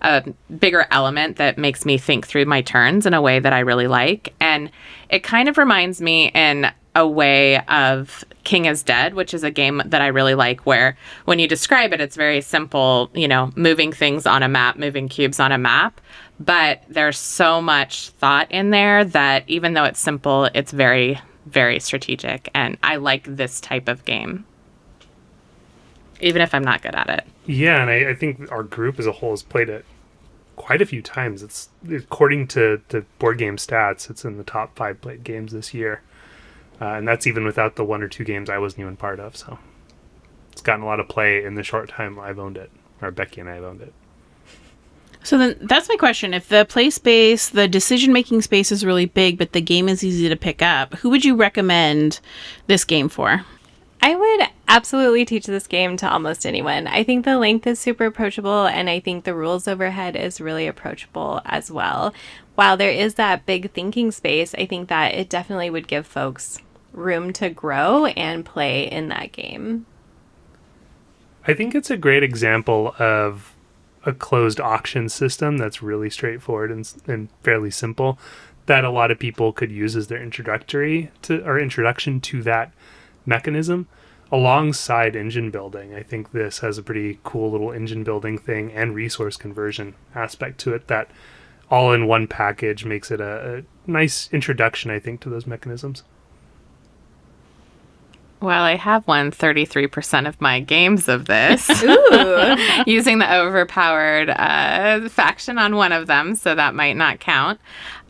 a bigger element that makes me think through my turns in a way that I really like. And it kind of reminds me in a way of King is Dead, which is a game that I really like, where when you describe it, it's very simple, moving things on a map, moving cubes on a map. But there's so much thought in there that even though it's simple, it's very, very strategic. And I like this type of game, even if I'm not good at it. Yeah, and I think our group as a whole has played it quite a few times. It's, according to board game stats, it's in the top 5 played games this year. And that's even without the 1 or 2 games I wasn't even part of. So it's gotten a lot of play in the short time I've owned it, or Becky and I have owned it. So then that's my question. If the play space, the decision-making space is really big, but the game is easy to pick up, who would you recommend this game for? I would absolutely teach this game to almost anyone. I think the length is super approachable, and I think the rules overhead is really approachable as well. While there is that big thinking space, I think that it definitely would give folks room to grow and play in that game. I think it's a great example of a closed auction system that's really straightforward and fairly simple, that a lot of people could use as their introduction to that mechanism alongside engine building. I think this has a pretty cool little engine building thing and resource conversion aspect to it that all in one package makes it a nice introduction, I think, to those mechanisms. Well, I have won 33% of my games of this. Ooh. Using the overpowered faction on one of them, so that might not count.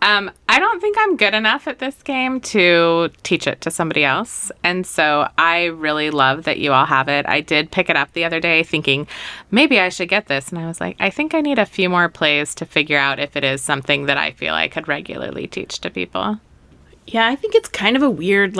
I don't think I'm good enough at this game to teach it to somebody else. And so I really love that you all have it. I did pick it up the other day thinking, maybe I should get this. And I was like, I think I need a few more plays to figure out if it is something that I feel I could regularly teach to people. Yeah, I think it's kind of a weird,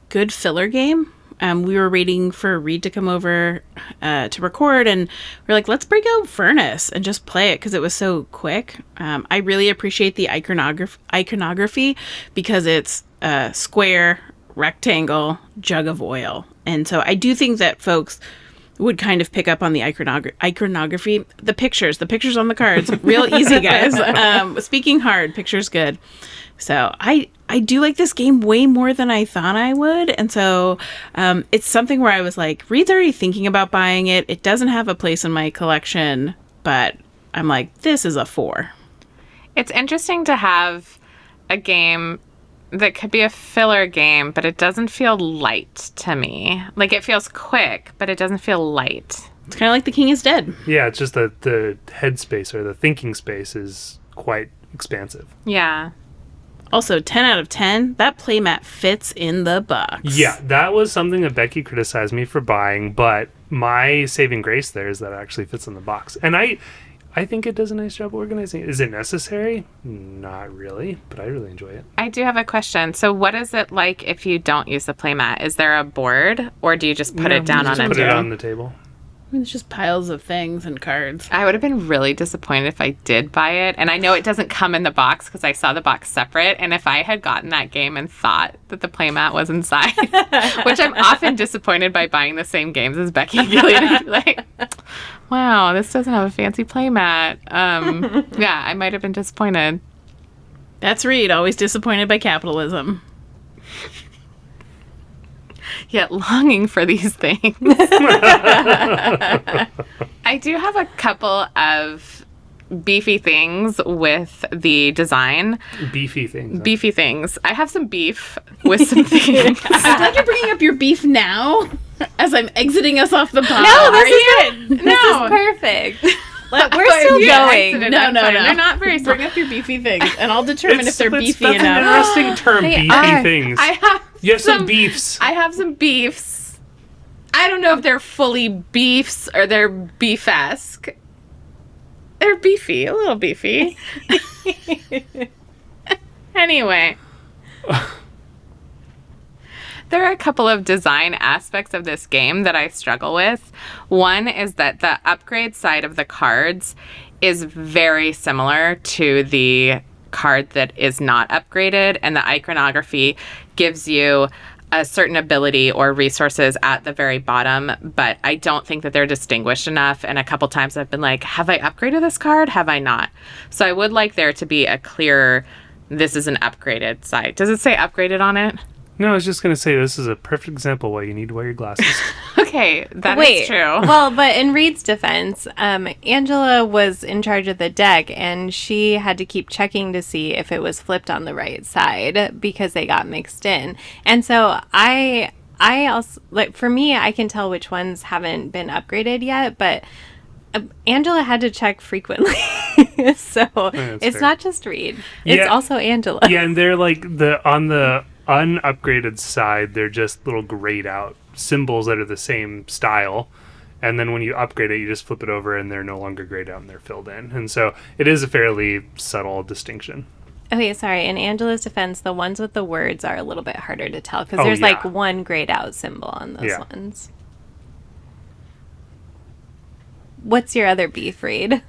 good filler game. We were waiting for Reed to come over to record, and we're like, let's break out Furnace and just play it because it was so quick. I really appreciate the iconography because it's square, rectangle, jug of oil. And so I do think that folks would kind of pick up on the iconography. The pictures on the cards, real easy, guys. Speaking hard, pictures good. So I do like this game way more than I thought I would. And so it's something where I was like, Reed's already thinking about buying it. It doesn't have a place in my collection, but I'm like, this is a 4. It's interesting to have a game that could be a filler game, but it doesn't feel light to me. Like, it feels quick, but it doesn't feel light. It's kind of like The King is Dead. Yeah, it's just that the headspace or the thinking space is quite expansive. Yeah. Also, 10 out of 10, that playmat fits in the box. Yeah, that was something that Becky criticized me for buying, but my saving grace there is that it actually fits in the box. And I think it does a nice job organizing it. Is it necessary? Not really, but I really enjoy it. I do have a question. So what is it like if you don't use the playmat? Is there a board, or do you just put it down on Just a put it table? on the table. I mean, it's just piles of things and cards. I would have been really disappointed if I did buy it. And I know it doesn't come in the box because I saw the box separate. And if I had gotten that game and thought that the playmat was inside, which I'm often disappointed by buying the same games as Becky and Gillian, and be like, wow, this doesn't have a fancy playmat. Yeah, I might have been disappointed. That's Reed, always disappointed by capitalism. Yet longing for these things. I do have a couple of beefy things with the design. Beefy things. Beefy things. I have some beef with some things. I'm glad you're bringing up your beef now as I'm exiting us off the pod. No, this Are is you? good. This No. is perfect. We're Oh, still yeah, going. accident. No, I'm no, fine. no. They're not very small. Bring up your beefy things, and I'll determine if they're beefy that's enough. an interesting term, They beefy are. things. I have You have some beefs. I have some beefs. I don't know if they're fully beefs or they're beef-esque. They're beefy, a little beefy. Anyway. There are a couple of design aspects of this game that I struggle with. One is that the upgrade side of the cards is very similar to the card that is not upgraded, and the iconography gives you a certain ability or resources at the very bottom, but I don't think that they're distinguished enough. And a couple times I've been like, have I upgraded this card? Have I not? So I would like there to be a clear, this is an upgraded side. Does it say upgraded on it? No, I was just going to say this is a perfect example why you need to wear your glasses. Okay, that is true. Well, but in Reed's defense, Angela was in charge of the deck, and she had to keep checking to see if it was flipped on the right side because they got mixed in. And so I also, like, for me, I can tell which ones haven't been upgraded yet, but Angela had to check frequently. So that's it's fair. not just Reed. It's Yeah. also Angela. Yeah, and they're like on the unupgraded side, they're just little grayed out symbols that are the same style. And then when you upgrade it, you just flip it over and they're no longer grayed out and they're filled in. And so it is a fairly subtle distinction. Okay, sorry. In Angela's defense, the ones with the words are a little bit harder to tell because Oh, there's yeah. like one grayed out symbol on those Yeah. ones. What's your other beef, Reed?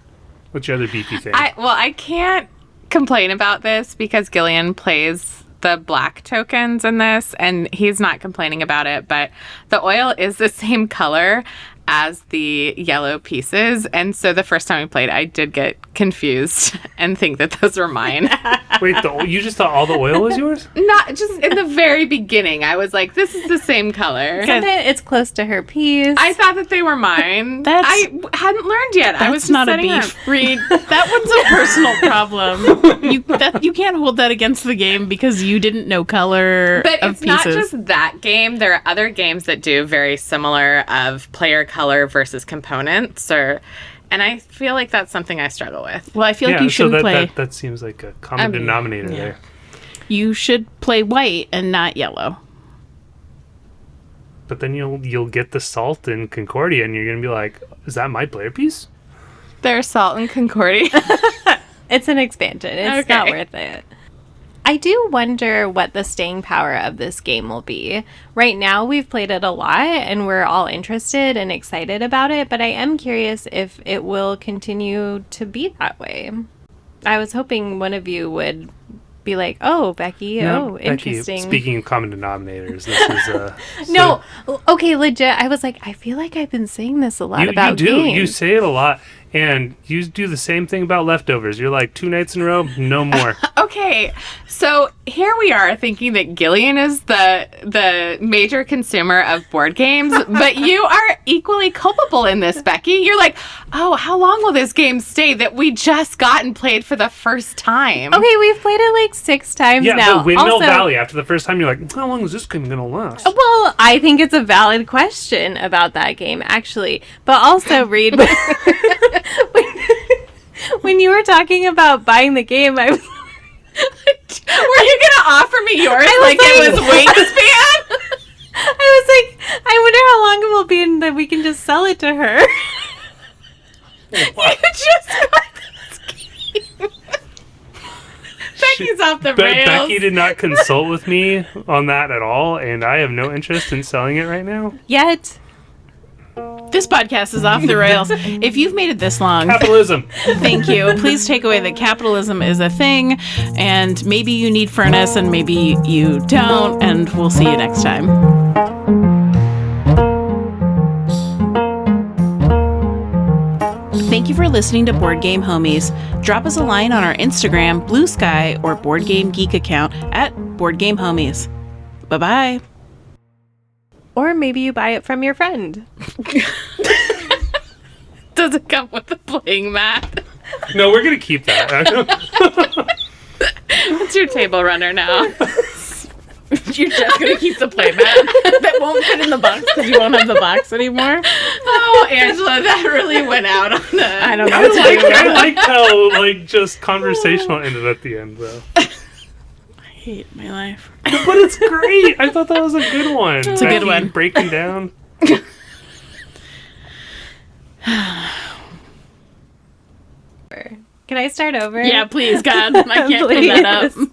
What's your other beefy thing? I can't complain about this because Gillian plays the black tokens in this, and he's not complaining about it, but the oil is the same color as the yellow pieces, and so the first time we played, I did get confused and think that those were mine. Wait, you just thought all the oil was yours? Not just in the very beginning. I was like, this is the same color. Sometimes it's close to her piece. I thought that they were mine. That's- I hadn't learned yet. I was That's just not a setting beef, up. Reed. That one's a personal problem. You can't hold that against the game because you didn't know color But of it's not pieces. just that game. There are other games that do very similar of player color versus components, and I feel like that's something I struggle with. Well, I feel like you so shouldn't play. that seems like a common denominator there. You should play white and not yellow. But then you'll get the salt in Concordia, and you're gonna be like, "Is that my player piece?" There's Salt and Concordia. It's an expansion. It's not Okay. worth it. I do wonder what the staying power of this game will be. Right now, we've played it a lot and we're all interested and excited about it, but I am curious if it will continue to be that way. I was hoping one of you would be like, oh, Becky, No, Becky, interesting. speaking of common denominators, this is No, okay, legit. I was like, I feel like I've been saying this a lot you about do. games. You say it a lot, and you do the same thing about leftovers. You're like 2 nights in a row, no more. Okay, so here we are thinking that Gillian is the major consumer of board games, but you are equally culpable in this, Becky. You're like, oh, how long will this game stay that we just got and played for the first time? Okay, we've played it like 6 times Yeah, now. but Windmill Also- Valley. After the first time, you're like, "How long is this game gonna last?" Well, I think it's a valid question about that game, actually. But also, Reed, when you were talking about buying the game, I was Were you gonna offer me yours like it was Wingspan? I wonder how long it will be and that we can just sell it to her. You just got this game. Becky's off the rails. Becky did not consult with me on that at all, and I have no interest in selling it right now. Yet. This podcast is off the rails. If you've made it this long, Capitalism. thank you. Please take away that capitalism is a thing, and maybe you need furnace and maybe you don't, and we'll see you next time. Thank you for listening to Board Game Homies. Drop us a line on our Instagram, Blue Sky, or Board Game Geek account at Board Game Homies. Bye-bye. Or maybe you buy it from your friend. Does it come with a playing mat? No, we're gonna keep that. It's your table runner now. You're just going to keep the playmat that won't fit in the box because you won't have the box anymore. Oh, Angela, that really went out on the... I don't know what to do. I liked how just conversational ended at the end, though. I hate my life. But it's great. I thought that was a good one. It's a good one. Breaking down. Can I start over? Yeah, please, God. I can't clean that up. Please.